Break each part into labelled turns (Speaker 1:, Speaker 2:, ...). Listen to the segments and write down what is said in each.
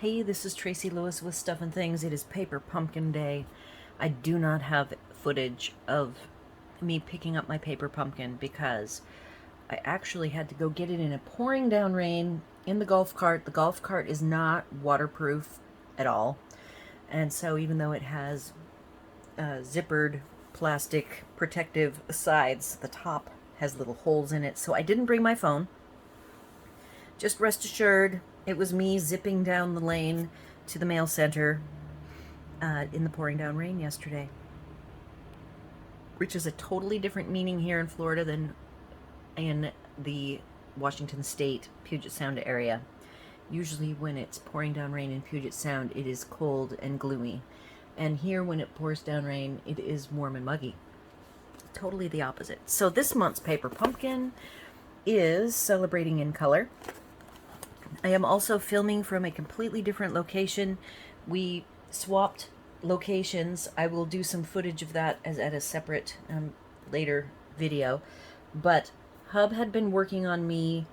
Speaker 1: Hey, this is Tracy Lewis with Stuff and Things. It is Paper Pumpkin Day. I do not have footage of me picking up my paper pumpkin because I actually had to go get it in a pouring down rain in the golf cart. The golf cart is not waterproof at all. And so even though it has zippered plastic protective sides, the top has little holes in it. So I didn't bring my phone. Just rest assured, it was me zipping down the lane to the mail center in the pouring down rain yesterday, which is a totally different meaning here in Florida than in the Washington State, Puget Sound area. Usually when it's pouring down rain in Puget Sound, it is cold and gloomy. And here when it pours down rain, it is warm and muggy. Totally the opposite. So this month's Paper Pumpkin is celebrating in color. I am also filming from a completely different location. We swapped locations. I will do some footage of that as at a separate later video. But Hub had been working on me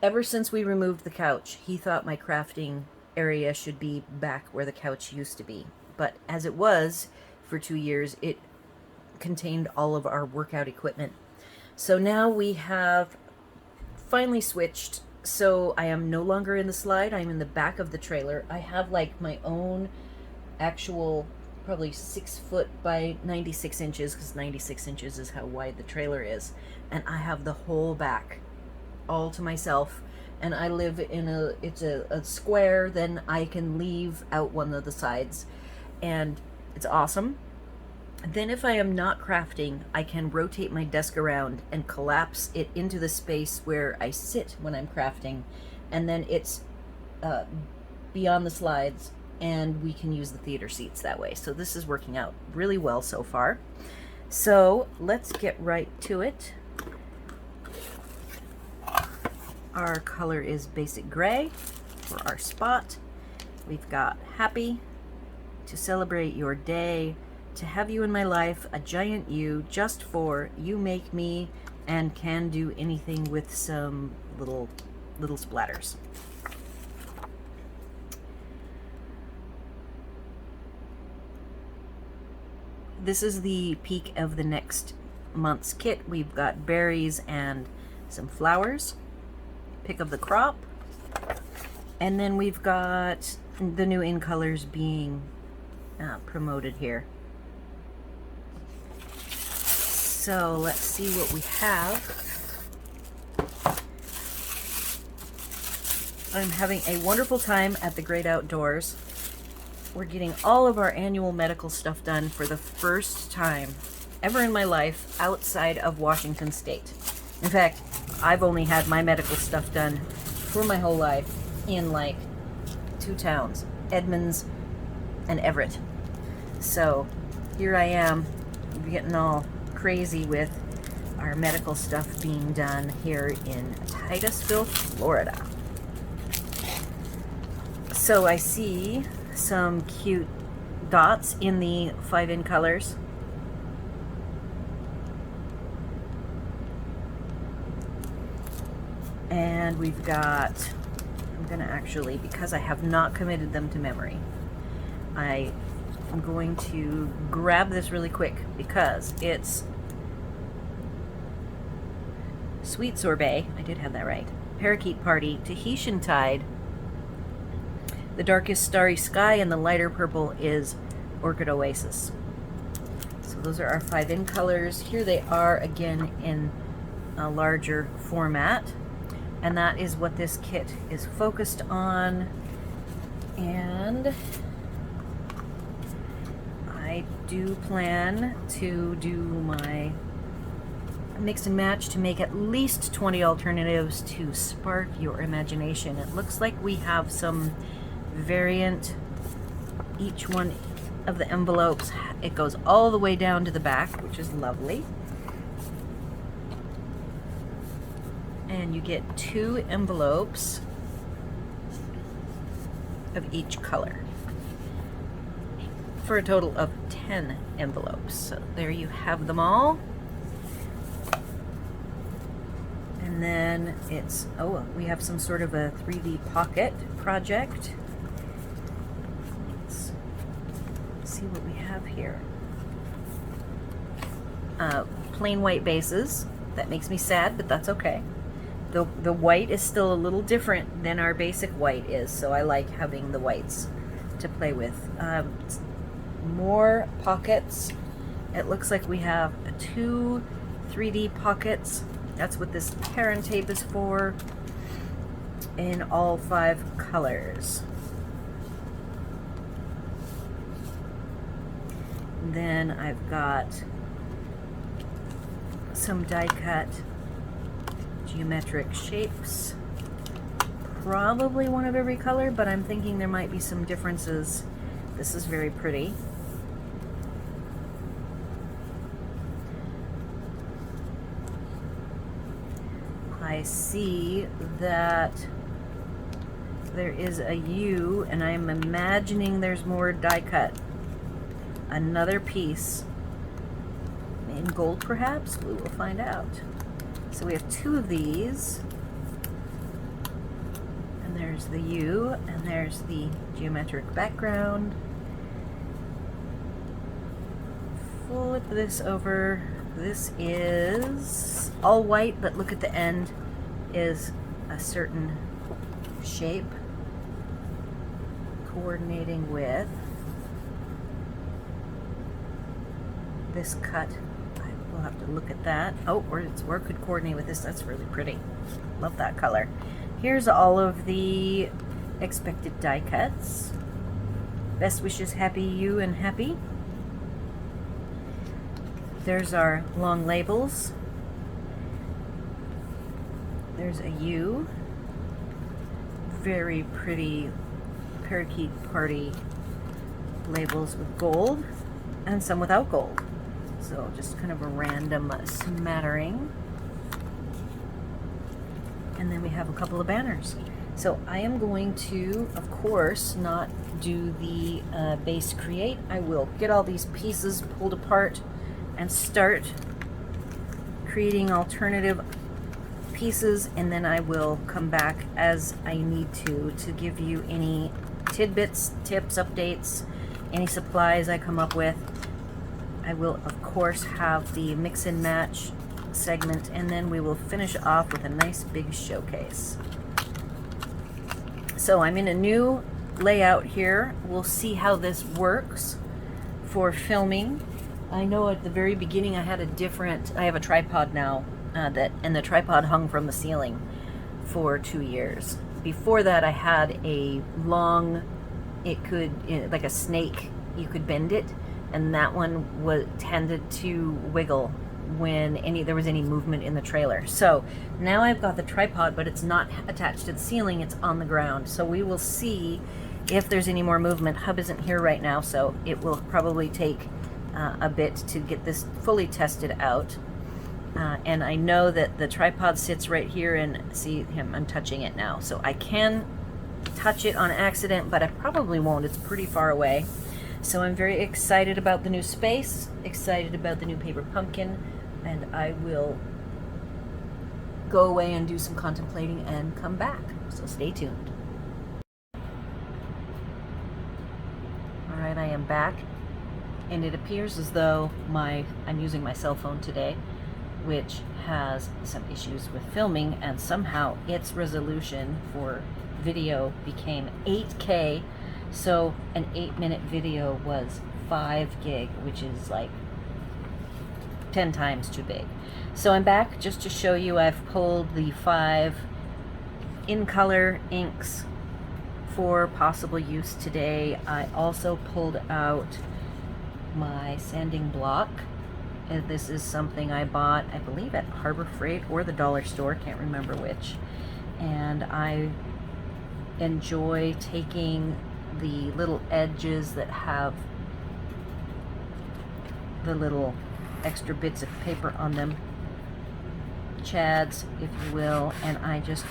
Speaker 1: ever since we removed the couch. He thought my crafting area should be back where the couch used to be. But as it was for 2 years, it contained all of our workout equipment. So now we have finally switched. So I am no longer in the slide. I'm in the back of the trailer. I have like my own actual probably 6 foot by 96 inches, because 96 inches is how wide the trailer is. And I have the whole back all to myself. And I live in it's a square, then I can leave out one of the sides. And it's awesome. Then if I am not crafting, I can rotate my desk around and collapse it into the space where I sit when I'm crafting. And then it's beyond the slides, and we can use the theater seats that way. So this is working out really well so far. So let's get right to it. Our color is basic gray for our spot. We've got happy, to celebrate your day, to have you in my life, a giant you, just for you make me, and can do anything with some little splatters. This is the peak of the next month's kit. We've got berries and some flowers, pick of the crop, and then we've got the new in colors being promoted here. So let's see what we have. I'm having a wonderful time at the Great Outdoors. We're getting all of our annual medical stuff done for the first time ever in my life outside of Washington State. In fact, I've only had my medical stuff done for my whole life in like 2 towns, Edmonds and Everett. So here I am getting all crazy with our medical stuff being done here in Titusville, Florida. So I see some cute dots in the 5-in colors. And we've got, I'm going to actually, because I have not committed them to memory, I'm going to grab this really quick because it's Sweet Sorbet, I did have that right, Parakeet Party, Tahitian Tide, the darkest starry sky, and the lighter purple is Orchid Oasis. So those are our 5-in colors. Here they are again in a larger format, and that is what this kit is focused on. And I do plan to do my mix and match to make at least 20 alternatives to spark your imagination. It looks like we have some variant. Each one of the envelopes, it goes all the way down to the back, which is lovely. And you get 2 envelopes of each color for a total of 10 envelopes. So there you have them all. And And then it's, oh, we have some sort of a 3D pocket project. Let's see what we have here. Plain white bases. That makes me sad, but that's okay. The white is still a little different than our basic white is, so I like having the whites to play with. More pockets. It looks like we have 2 3D pockets. That's what this Heron tape is for, in all 5 colors. Then I've got some die cut geometric shapes. Probably one of every color, but I'm thinking there might be some differences. This is very pretty. I see that there is a U, and I'm imagining there's more die cut. Another piece in gold, perhaps? We will find out. So we have 2 of these, and there's the U, and there's the geometric background. Flip this over. This is all white, but look at the end is a certain shape coordinating with this cut. I will have to look at that. Oh, or it could coordinate with this. That's really pretty. Love that color. Here's all of the expected die cuts. Best wishes, happy you and happy. There's our long labels. There's a U. Very pretty parakeet party labels with gold, and some without gold. So just kind of a random smattering. And then we have a couple of banners. So I am going to, of course, not do the base create. I will get all these pieces pulled apart and start creating alternative pieces, and then I will come back as I need to give you any tidbits, tips, updates, any supplies I come up with. I will, of course, have the mix and match segment, and then we will finish off with a nice big showcase. So I'm in a new layout here. We'll see how this works for filming. I know at the very beginning I had I have a tripod now, and the tripod hung from the ceiling for 2 years. Before that I had a long, like a snake, you could bend it, and that one tended to wiggle when there was any movement in the trailer. So now I've got the tripod, but it's not attached to the ceiling, it's on the ground. So we will see if there's any more movement. Hub isn't here right now, so it will probably take a bit to get this fully tested out. And I know that the tripod sits right here, and see him, I'm touching it now. So I can touch it on accident, but I probably won't. It's pretty far away. So I'm very excited about the new space, excited about the new paper pumpkin, and I will go away and do some contemplating and come back. So stay tuned. All right, I am back, and it appears as though I'm using my cell phone today, which has some issues with filming, and somehow its resolution for video became 8K. So an 8-minute video was 5 gig, which is like 10 times too big. So I'm back just to show you. I've pulled the 5 in color inks for possible use today. I also pulled out my sanding block. And this is something I bought, I believe, at Harbor Freight or the dollar store, can't remember which. And I enjoy taking the little edges that have the little extra bits of paper on them, chads, if you will, and I just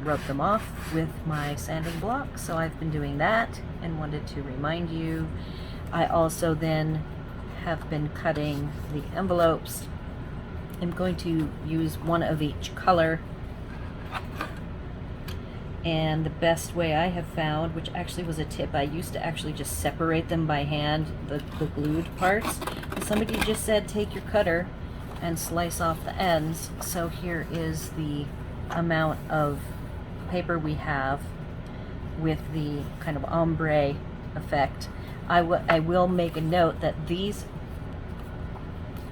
Speaker 1: rub them off with my sanding block. So I've been doing that and wanted to remind you. I also then have been cutting the envelopes. I'm going to use one of each color And the best way I have found, which actually was a tip, I used to actually just separate them by hand, the glued parts. But somebody just said take your cutter and slice off the ends. So here is the amount of paper we have with the kind of ombre effect. I will make a note that these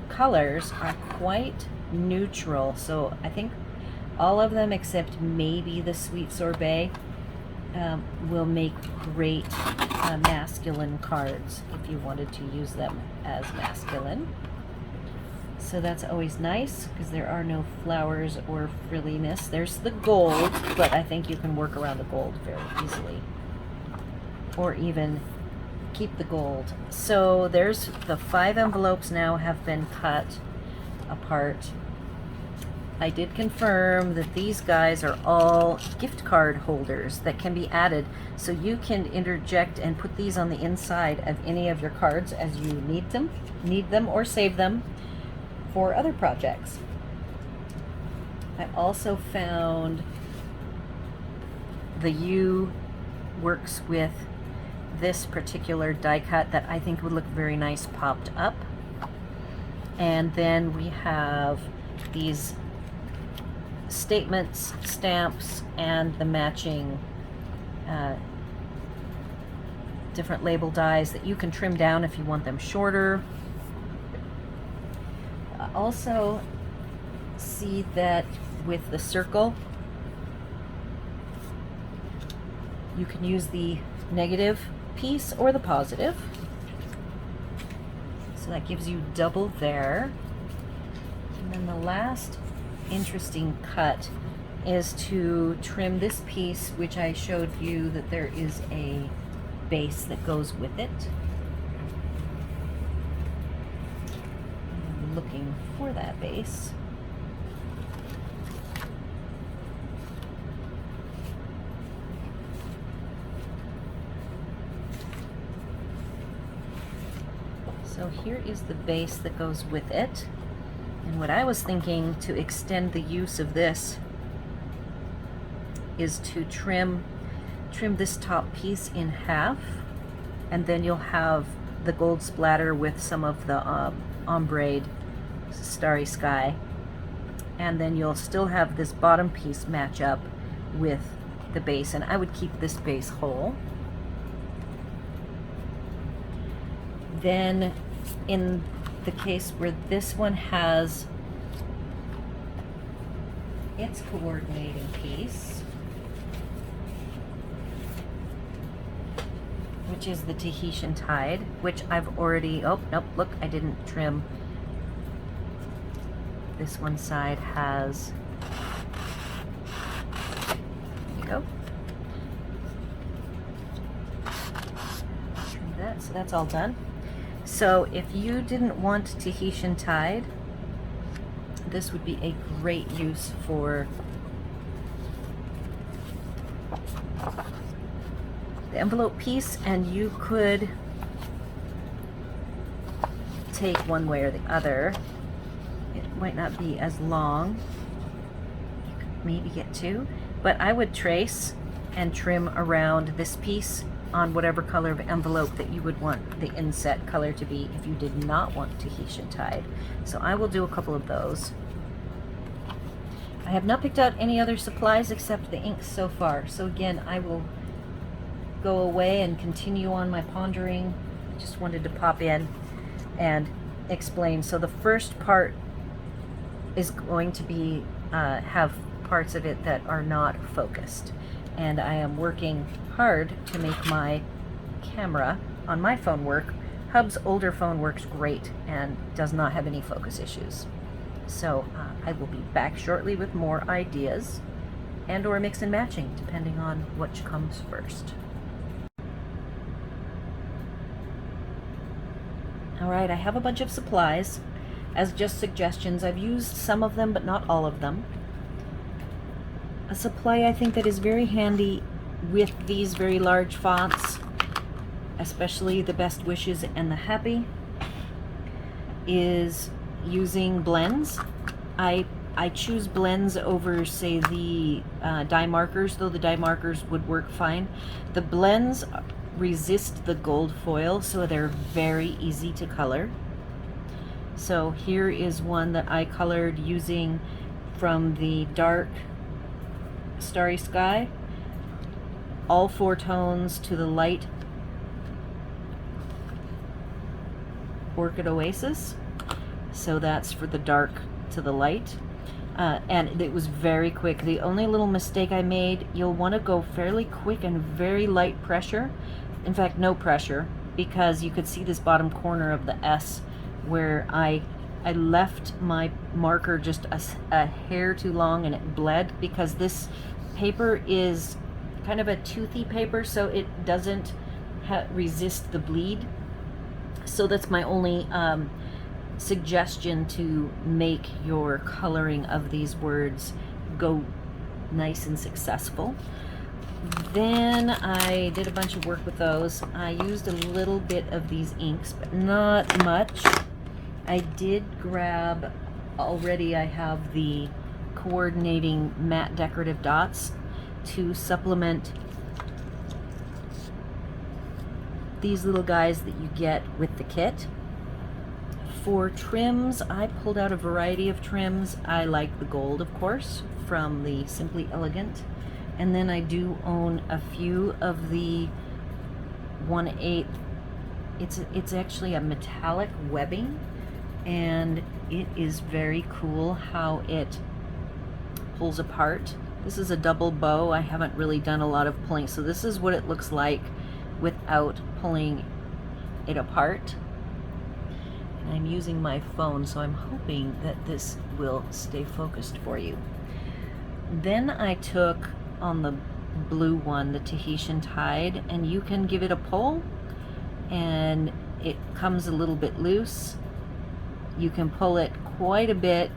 Speaker 1: colors are quite neutral, so I think all of them except maybe the sweet sorbet will make great masculine cards if you wanted to use them as masculine. So that's always nice because there are no flowers or frilliness. There's the gold, but I think you can work around the gold very easily, or even keep the gold. So there's the 5 envelopes now have been cut apart. I did confirm that these guys are all gift card holders that can be added, so you can interject and put these on the inside of any of your cards as you need them or save them for other projects. I also found the U works with this particular die cut that I think would look very nice popped up. And then we have these statements, stamps, and the matching different label dies that you can trim down if you want them shorter. Also see that with the circle, you can use the negative piece or the positive. So that gives you double there. And then the last interesting cut is to trim this piece, which I showed you that there is a base that goes with it. I'm looking for that base. So here is the base that goes with it. And what I was thinking to extend the use of this is to trim this top piece in half, and then you'll have the gold splatter with some of the ombre starry sky, and then you'll still have this bottom piece match up with the base, and I would keep this base whole. Then in the case where this one has its coordinating piece, which is the Tahitian Tide, which I've already, oh, nope, look, I didn't trim. This one side has, there you go. Trim that, so that's all done. So if you didn't want Tahitian Tide, this would be a great use for the envelope piece, and you could take one way or the other. It might not be as long. You could maybe get 2, but I would trace and trim around this piece on whatever color of envelope that you would want the inset color to be if you did not want Tahitian Tide. So I will do a couple of those. I have not picked out any other supplies except the inks so far. So again, I will go away and continue on my pondering. I just wanted to pop in and explain. So the first part is going to be have parts of it that are not focused, and I am working hard to make my camera on my phone work. Hub's older phone works great and does not have any focus issues. So I will be back shortly with more ideas and or mix and matching depending on which comes first. Alright, I have a bunch of supplies as just suggestions. I've used some of them but not all of them. A supply I think that is very handy with these very large fonts, especially the Best Wishes and the Happy, is using blends. I I choose blends over, say, the die markers, though the die markers would work fine. The blends resist the gold foil, so they're very easy to color. So here is one that I colored using from the dark Starry Sky, all 4 tones, to the light Orchid Oasis. So that's for the dark to the light. And it was very quick. The only little mistake I made, you'll want to go fairly quick and very light pressure. In fact, no pressure, because you could see this bottom corner of the S where I left my marker just a hair too long and it bled, because this paper is kind of a toothy paper, so it doesn't resist the bleed. So that's my only suggestion to make your coloring of these words go nice and successful. Then I did a bunch of work with those. I used a little bit of these inks, but not much. I did grab, already I have the coordinating matte decorative dots to supplement these little guys that you get with the kit. For trims, I pulled out a variety of trims. I like the gold, of course, from the Simply Elegant. And then I do own a few of the 1/8. It's actually a metallic webbing, and it is very cool how it pulls apart. This is a double bow. I haven't really done a lot of pulling, so this is what it looks like without pulling it apart. And I'm using my phone, so I'm hoping that this will stay focused for you. Then I took, on the blue one, the Tahitian Tide, and you can give it a pull and it comes a little bit loose. You can pull it quite a bit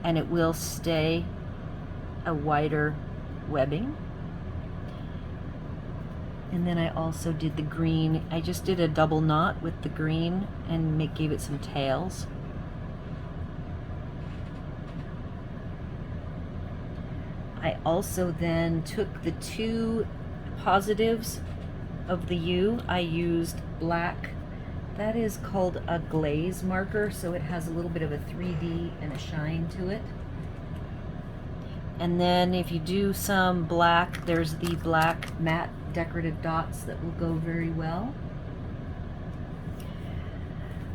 Speaker 1: and it will stay a wider webbing. And then I also did the green. I just did a double knot with the green and gave it some tails. I also then took the 2 positives of the U. I used black. That is called a glaze marker, so it has a little bit of a 3D and a shine to it. And then if you do some black, there's the black matte decorative dots that will go very well.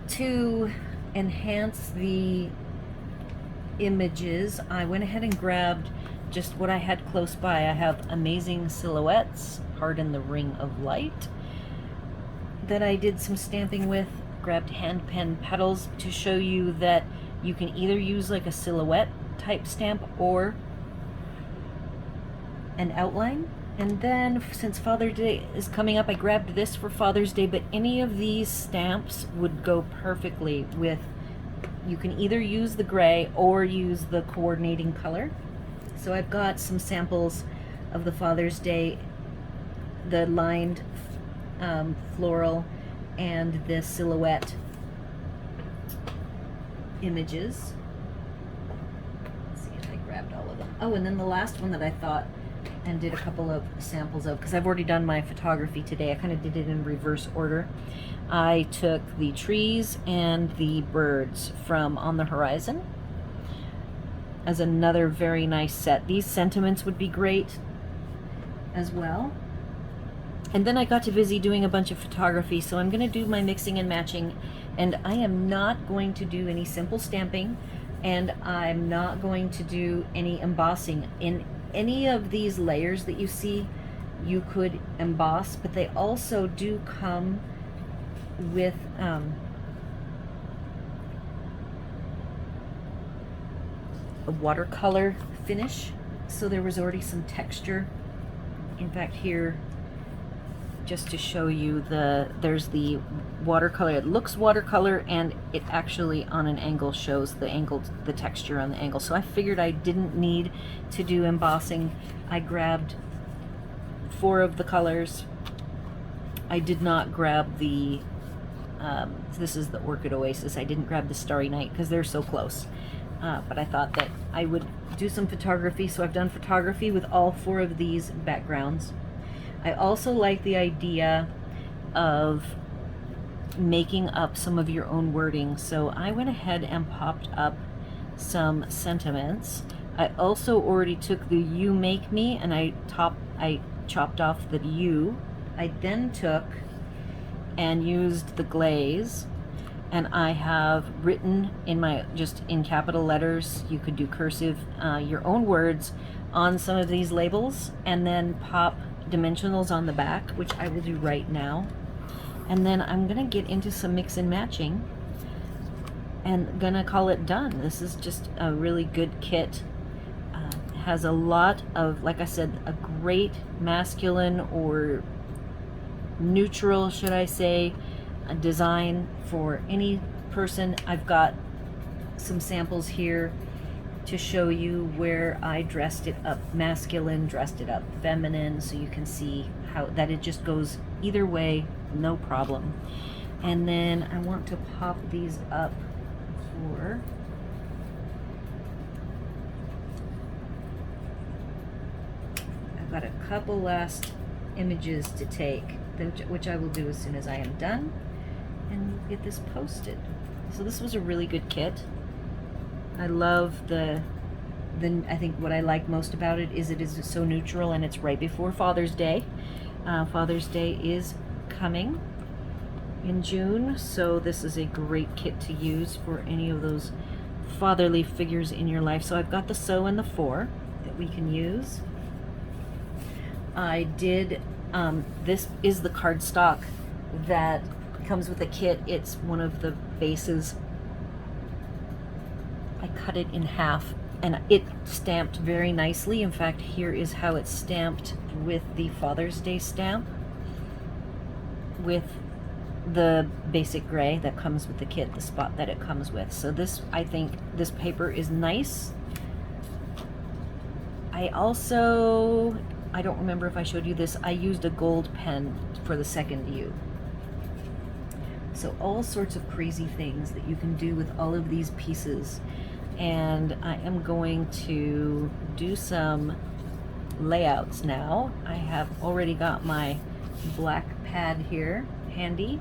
Speaker 1: To enhance the images, I went ahead and grabbed just what I had close by. I have Amazing Silhouettes, Pardon the Ring of Light, that I did some stamping with. Grabbed hand pen petals to show you that you can either use like a silhouette type stamp or an outline. And then since Father's Day is coming up, I grabbed this for Father's Day, but any of these stamps would go perfectly with, you can either use the gray or use the coordinating color. So I've got some samples of the Father's Day, the lined floral and the silhouette images. Let's see if I grabbed all of them. Oh, and then the last one that I thought and did a couple of samples of, because I've already done my photography today. I kind of did it in reverse order. I took the trees and the birds from On the Horizon as another very nice set. These sentiments would be great as well. And then I got too busy doing a bunch of photography, so I'm going to do my mixing and matching, and I am not going to do any simple stamping, and I'm not going to do any embossing. In any of these layers that you see, you could emboss, but they also do come with a watercolor finish, so there was already some texture. In fact, here, just to show you, there's the watercolor. It looks watercolor, and it actually on an angle shows the texture on the angle. So I figured I didn't need to do embossing. I grabbed 4 of the colors. I did not grab the this is the Orchid Oasis. I didn't grab the Starry Night because they're so close. but I thought that I would do some photography, so I've done photography with all 4 of these backgrounds. I also like the idea of making up some of your own wording, so I went ahead and popped up some sentiments. I also already took the "you make me" and I chopped off the "you." I then took and used the glaze, and I have written in my, just in capital letters, you could do cursive, your own words on some of these labels, and then pop dimensionals on the back, which I will do right now. And then I'm gonna get into some mix and matching and gonna call it done. This is just a really good kit. Has a lot of, like I said, a great masculine or neutral, should I say, a design for any person. I've got some samples here to show you where I dressed it up masculine, dressed it up feminine, so you can see how that it just goes either way, no problem. And then I want to pop these up for I've got a couple last images to take, which I will do as soon as I am done, and get this posted. So this was a really good kit. I love I think what I like most about it is so neutral, and it's right before Father's Day. Father's Day is coming in June, so this is a great kit to use for any of those fatherly figures in your life. So I've got the Sooo and the 4 that we can use. I did, this is the cardstock that comes with the kit. It's one of the bases. I cut it in half and it stamped very nicely. In fact, here is how it's stamped with the Father's Day stamp, with the basic gray that comes with the kit, the spot that it comes with. So this, I think this paper is nice. I also, I don't remember if I showed you this, I used a gold pen for the second "you." So all sorts of crazy things that you can do with all of these pieces. And I am going to do some layouts now. I have already got my black pad here handy.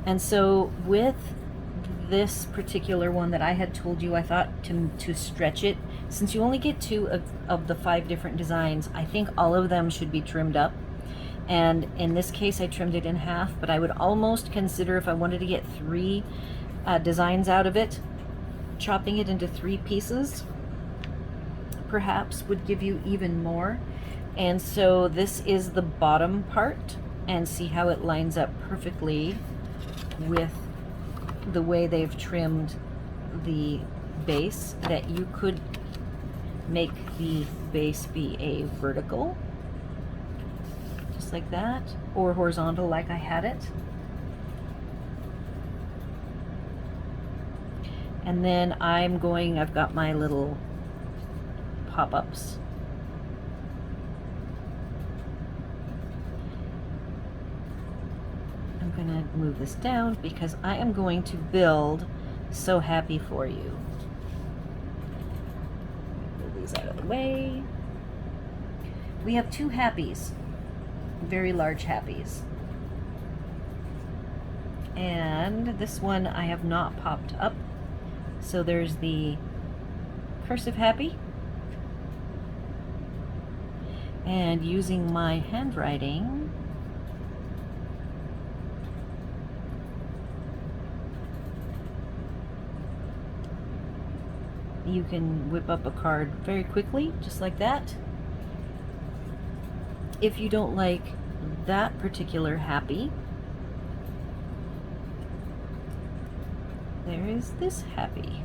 Speaker 1: And so with this particular one that I had told you, I thought to stretch it, since you only get 2 of the 5 different designs, I think all of them should be trimmed up. And in this case, I trimmed it in half, but I would almost consider, if I wanted to get 3 designs out of it, chopping it into 3 pieces perhaps would give you even more. And so this is the bottom part, and see how it lines up perfectly with the way they've trimmed the base, that you could make the base be a vertical, just like that, or horizontal like I had it. And then I've got my little pop-ups. I'm gonna move this down because I am going to build "So Happy for You." Move these out of the way. We have 2 happies, very large happies. And this one I have not popped up. So there's the cursive happy, and using my handwriting, you can whip up a card very quickly, just like that. If you don't like that particular happy, there is this happy.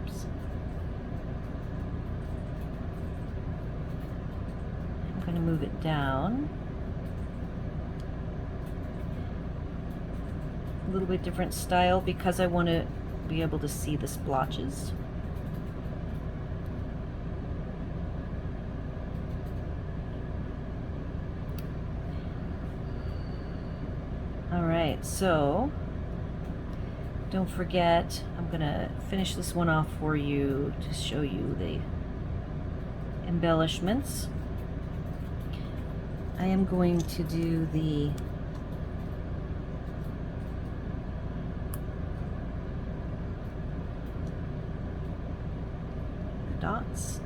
Speaker 1: Oops. I'm going to move it down. A little bit different style because I want to be able to see the splotches. All right, so Don't forget, I'm gonna finish this one off for you to show you the embellishments. I am going to do the dots.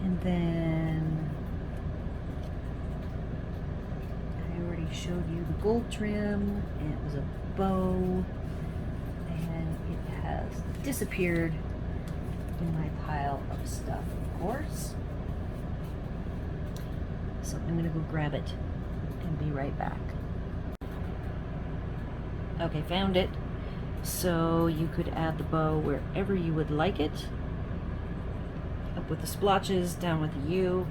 Speaker 1: And then I already showed you the gold trim, and it was a bow, and it has disappeared in my pile of stuff, of course. So I'm gonna go grab it and be right back. Okay, found it. So you could add the bow wherever you would like it. Up with the splotches, down with the U.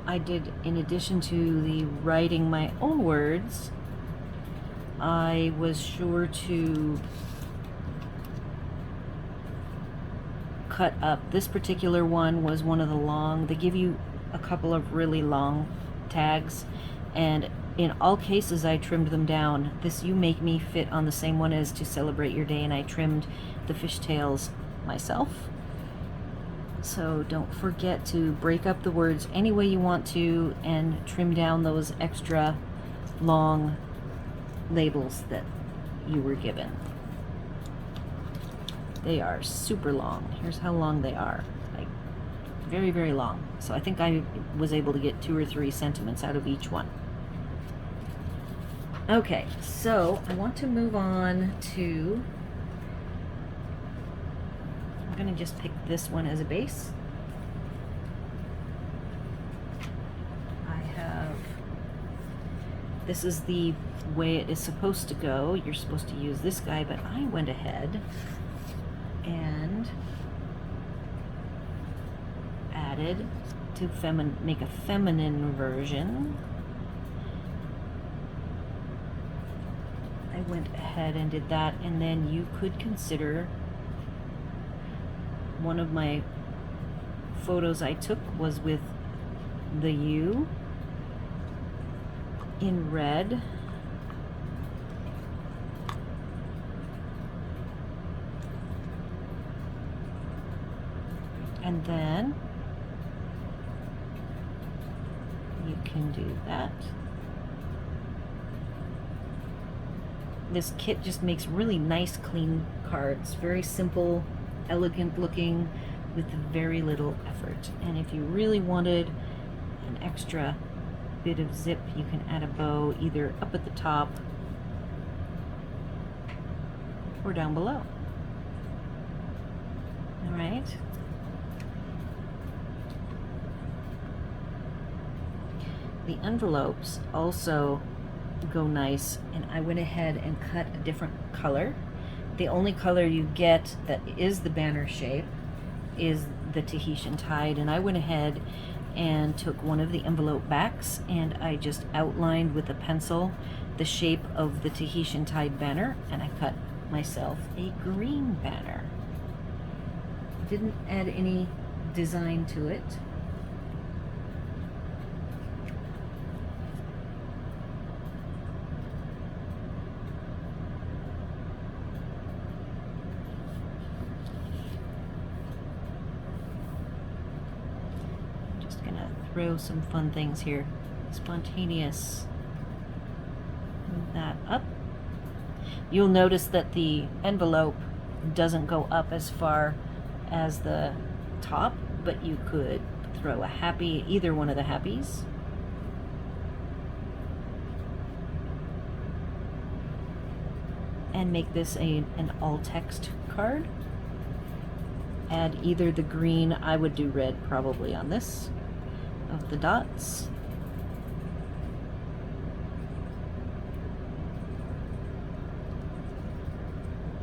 Speaker 1: I did, in addition to the writing my own words, I was sure to cut up. This particular one was one of the long, they give you a couple of really long tags, and in all cases I trimmed them down. This "You Make Me" fit on the same one as "To Celebrate Your Day," and I trimmed the fishtails myself. So don't forget to break up the words any way you want to and trim down those extra long labels that you were given. They are super long. Here's how long they are. Like, very, very long. So I think I was able to get 2 or 3 sentiments out of each one. Okay, so I want to move on to, I'm gonna just pick this one as a base. This is the way it is supposed to go. You're supposed to use this guy, but I went ahead and added to make a feminine version. I went ahead and did that, and then you could consider, one of my photos I took was with the U in red. And then you can do that. This kit just makes really nice, clean cards. Very simple, elegant looking, with very little effort. And if you really wanted an extra bit of zip, you can add a bow either up at the top or down below. All right. The envelopes also go nice, and I went ahead and cut a different color. The only color you get that is the banner shape is the Tahitian tide, and I went ahead and took one of the envelope backs and I just outlined with a pencil the shape of the Tahitian tide banner, and I cut myself a green banner. Didn't add any design to it. Throw some fun things here. Spontaneous. Move that up. You'll notice that the envelope doesn't go up as far as the top, but you could throw a happy, either one of the happies. And make this an all-text card. Add either the green, I would do red probably on this, of the dots.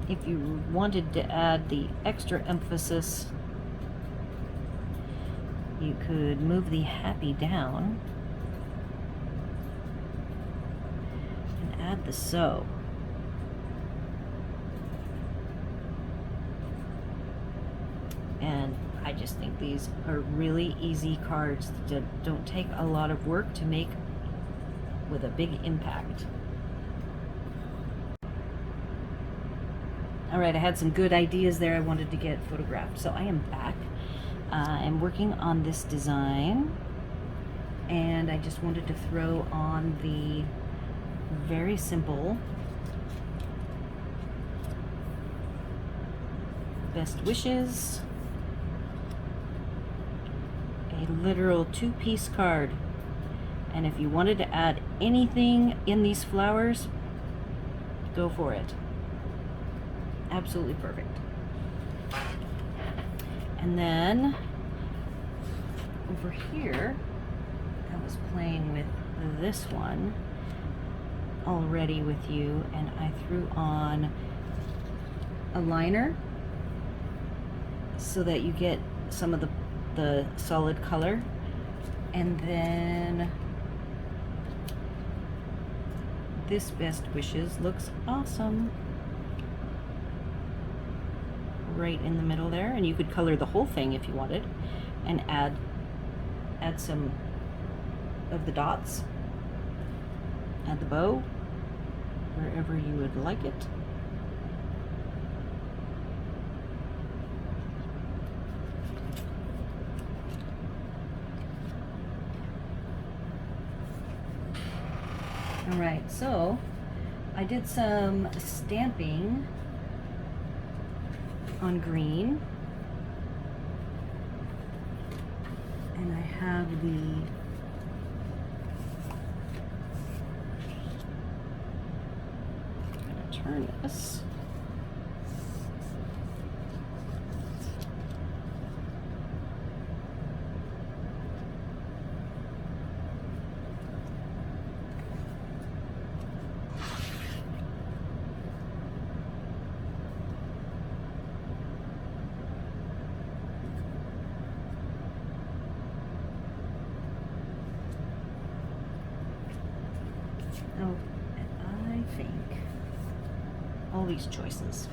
Speaker 1: If you wanted to add the extra emphasis, you could move the happy down and add the so. And I just think these are really easy cards that don't take a lot of work to make with a big impact. All right, I had some good ideas there I wanted to get photographed. So I am back. I'm working on this design, and I just wanted to throw on the very simple best wishes, a literal 2-piece card. And if you wanted to add anything in these flowers, go for it. Absolutely perfect. And then over here, I was playing with this one already with you, and I threw on a liner so that you get some of the solid color. And then this best wishes looks awesome right in the middle there, and you could color the whole thing if you wanted and add some of the dots, add the bow wherever you would like it. All right, so I did some stamping on green, and I have I'm gonna turn this. Oh, and I think all these choices.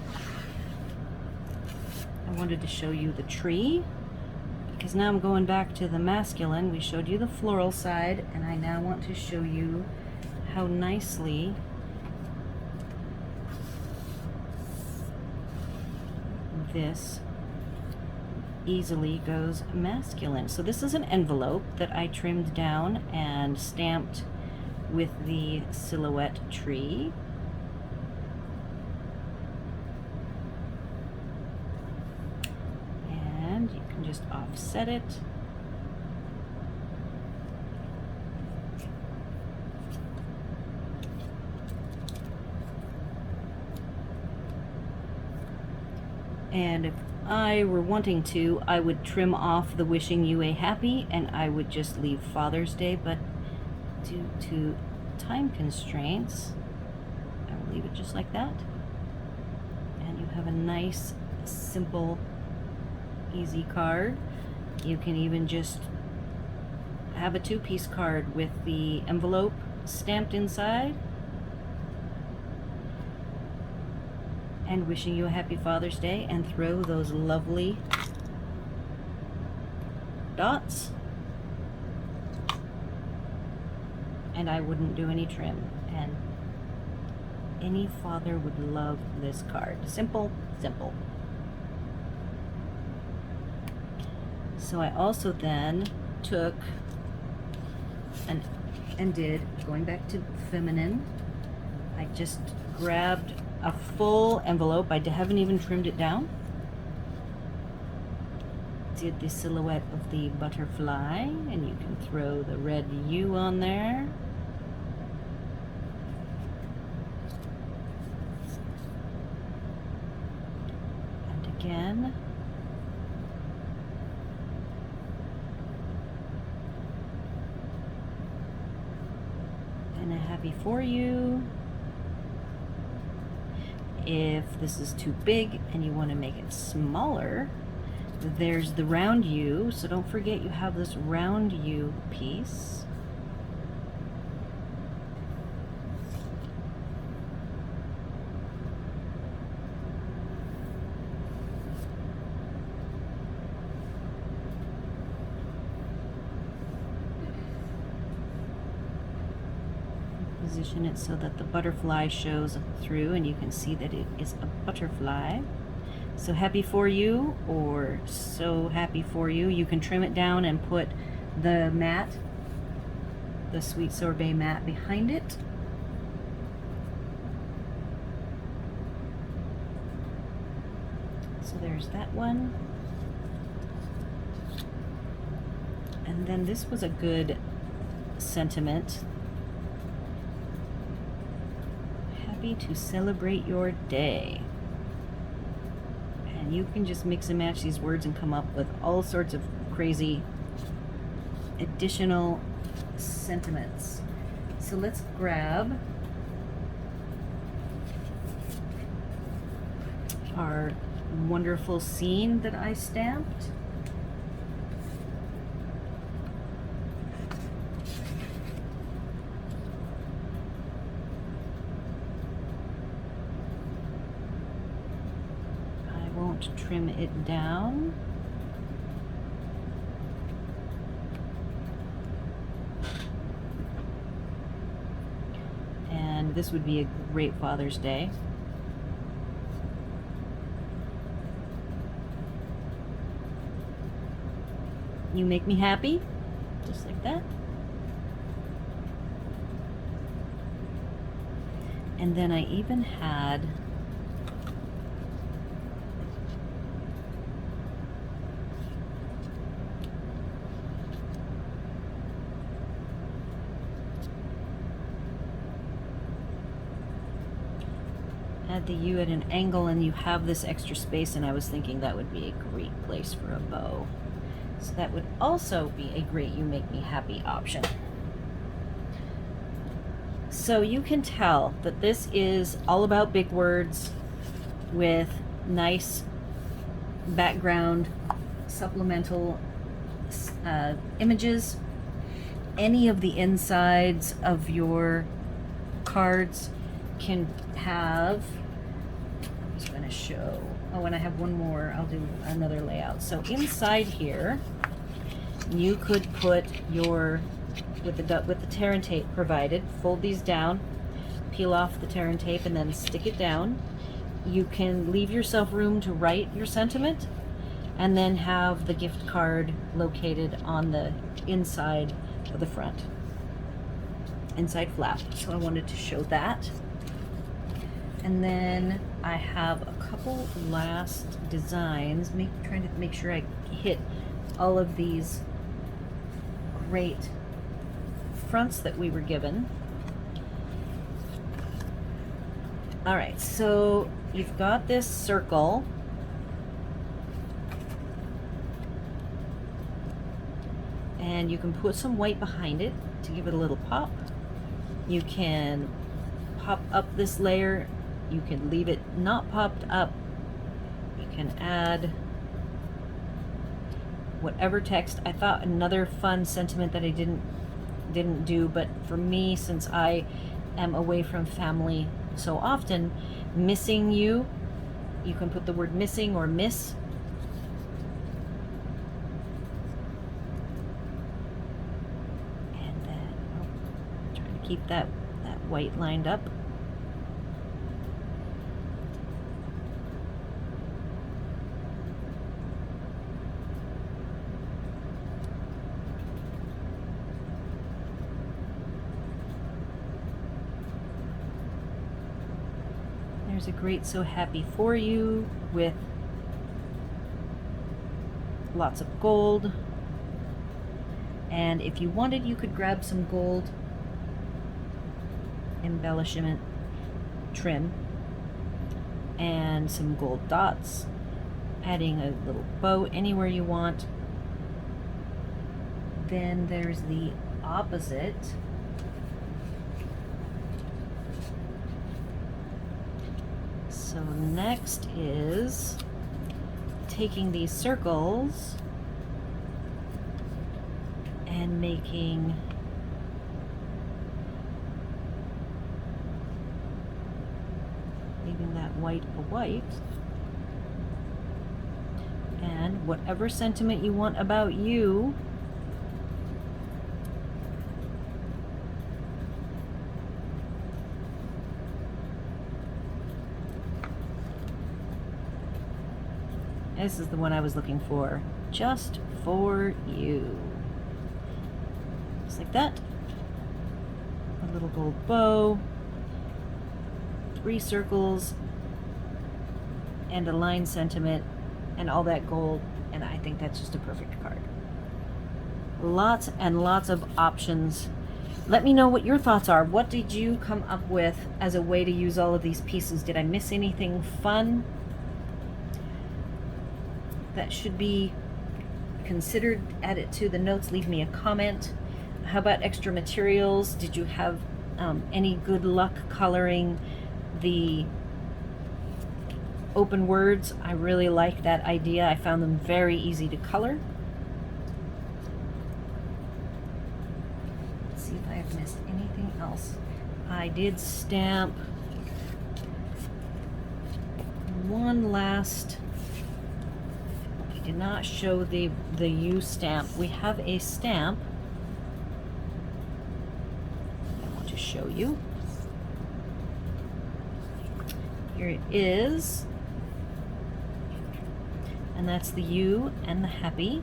Speaker 1: I wanted to show you the tree, because now I'm going back to the masculine. We showed you the floral side, and I now want to show you how nicely this easily goes masculine. So this is an envelope that I trimmed down and stamped with the silhouette tree. And you can just offset it. And if I were wanting to, I would trim off the wishing you a happy, and I would just leave Father's Day, but due to time constraints, I will leave it just like that. And you have a nice, simple, easy card. You can even just have a 2-piece card with the envelope stamped inside and wishing you a happy Father's Day, and throw those lovely dots. And I wouldn't do any trim, and any father would love this card. Simple, simple. So I also then took and did, going back to feminine, I just grabbed a full envelope. I haven't even trimmed it down. Did the silhouette of the butterfly, and you can throw the red U on there. And again. And a happy for you. If this is too big and you want to make it smaller, there's the round U. So don't forget you have this round U piece. position it so that the butterfly shows through and you can see that it is a butterfly. So happy for you, or so happy for you. You can trim it down and put the mat, the sweet sorbet mat, behind it. So there's that one. And then this was a good sentiment. Happy to celebrate your day. And you can just mix and match these words and come up with all sorts of crazy additional sentiments. So let's grab our wonderful scene that I stamped. I won't trim it down. And this would be a great Father's Day. You make me happy, just like that. And then I even had the U at an angle, and you have this extra space, and I was thinking that would be a great place for a bow. So that would also be a great You Make Me Happy option. So you can tell that this is all about big words with nice background supplemental images. Any of the insides of your cards can have, I'm just going to show, oh, and I have one more, I'll do another layout. So inside here, you could put your, with the tear and tape provided, fold these down, peel off the tear and tape, and then stick it down. You can leave yourself room to write your sentiment, and then have the gift card located on the inside of the front, inside flap. So I wanted to show that. And then I have a couple last designs, trying to make sure I hit all of these great fronts that we were given. All right, so you've got this circle. And you can put some white behind it to give it a little pop. You can pop up this layer. You can leave it not popped up. You can add whatever text. I thought another fun sentiment that I didn't do, but for me, since I am away from family so often, missing you can put the word missing or miss. And then trying to keep that white lined up. There's a great So Happy For You with lots of gold. And if you wanted, you could grab some gold embellishment trim and some gold dots, adding a little bow anywhere you want. Then there's the opposite. So next is taking these circles and leaving that white a white, and whatever sentiment you want about you, This is the one I was looking for. Just for you. Just like that. A little gold bow. 3 circles. And a line sentiment. And all that gold. And I think that's just a perfect card. Lots and lots of options. Let me know what your thoughts are. What did you come up with as a way to use all of these pieces? Did I miss anything fun that should be considered? Add it to the notes. Leave me a comment. How about extra materials? Did you have any good luck coloring the open words? I really like that idea. I found them very easy to color. Let's see if I have missed anything else. I did stamp one last. I did not show the U stamp. We have a stamp I want to show you. Here it is. And that's the U and the happy.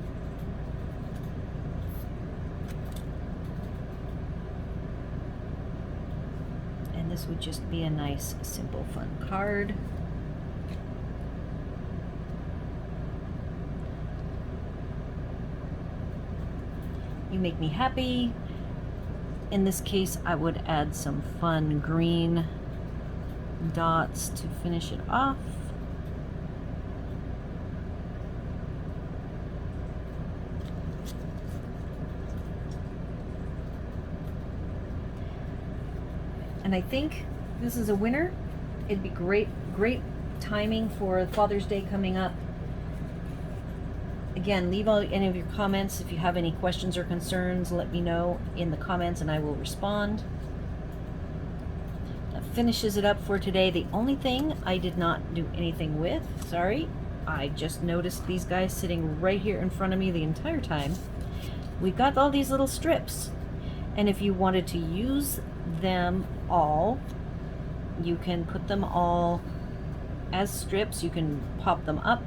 Speaker 1: And this would just be a nice, simple, fun card. You make me happy. In this case, I would add some fun green dots to finish it off. And I think this is a winner. It'd be great timing for Father's Day coming up. Again, leave any of your comments. If you have any questions or concerns, let me know in the comments and I will respond. That finishes it up for today. The only thing I did not do anything with, sorry, I just noticed these guys sitting right here in front of me the entire time. We've got all these little strips. And if you wanted to use them all, you can put them all as strips. You can pop them up.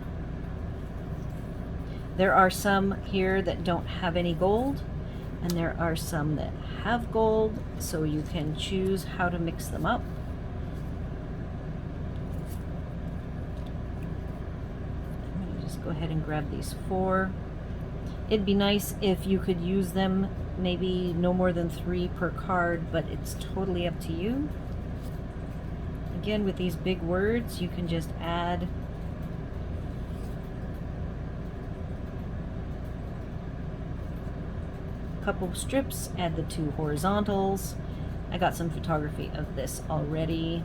Speaker 1: There are some here that don't have any gold, and there are some that have gold, so you can choose how to mix them up. I'm going to just go ahead and grab these 4. It'd be nice if you could use them maybe no more than 3 per card, but it's totally up to you. Again, with these big words, you can just add a couple of strips, add the 2 horizontals. I got some photography of this already.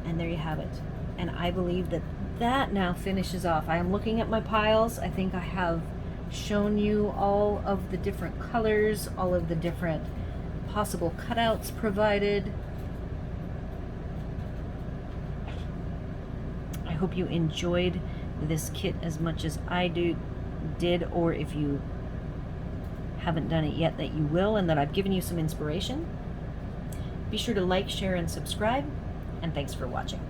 Speaker 1: And there you have it. And I believe that that now finishes off. I am looking at my piles. I think I have shown you all of the different colors, all of the different possible cutouts provided. I hope you enjoyed this kit as much as I did, or if you haven't done it yet, that you will, and that I've given you some inspiration. Be sure to like, share, and subscribe, and thanks for watching.